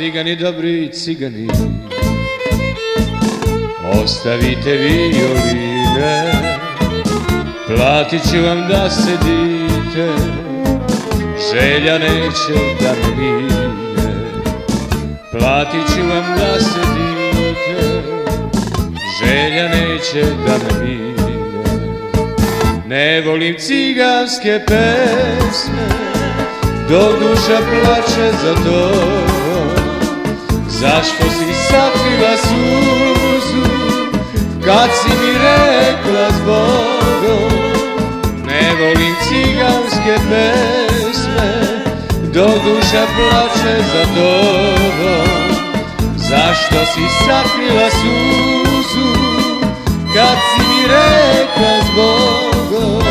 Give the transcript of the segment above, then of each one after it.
Cigani, dobri cigani, ostavite violine, platit ću vam da sedite, želja neće da me mine. Platit ću vam da sedite, želja neće da me mine. Ne volim ciganske pesme, dok duša plače za tobom. Zašto si sakrila suzu, kad si mi rekla zbogom? Ne volim ciganske pesme, dok duša plače za tobom. Zašto si sakrila suzu, kad si mi rekla zbogom?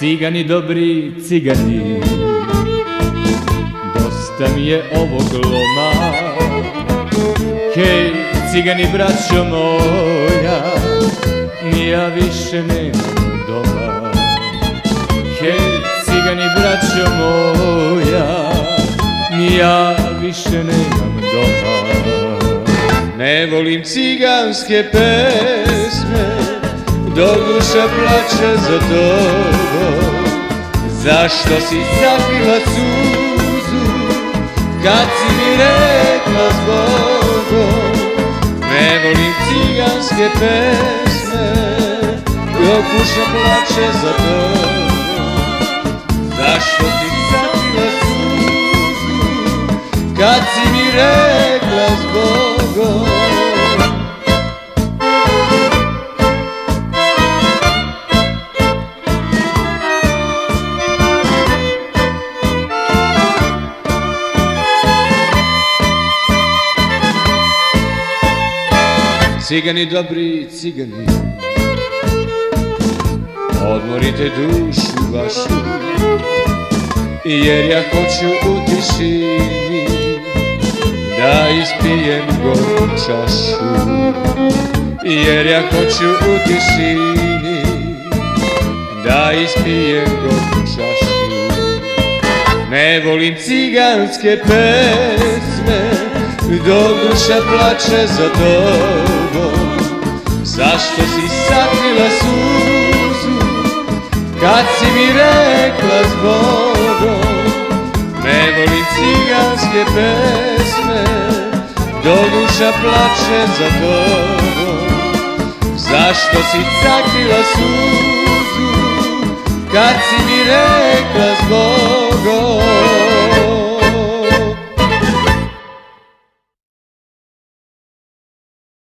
Cigani, dobri cigani, dosta mi je ovog loma. Hej, cigani, braćo moja, ni ja više nemam doma. Hej, cigani, braćo moja, ni ja više nemam doma. Ne volim ciganske pesme, dok duša plače za tobom. Zašto si sakrila suzu, kad si mi rekla zbogom? Ne volim ciganske pesme, dok duša plače za tobom. Zašto si sakrila suzu, kad si mi rekla zbogom? Cigani, dobri cigani, odmorite dušu vašu, jer ja hoću u tišini da ispijem gorku čašu. Jer ja hoću u tišini da ispijem gorku čašu. Ne volim ciganske pesme, dok duša plače za tobom. Zašto si sakrila suzu, kad si mi rekla zbogom? Ne volim ciganske pesme, dok duša plače za tobom. Zašto si sakrila suzu, kad si mi rekla zbogom?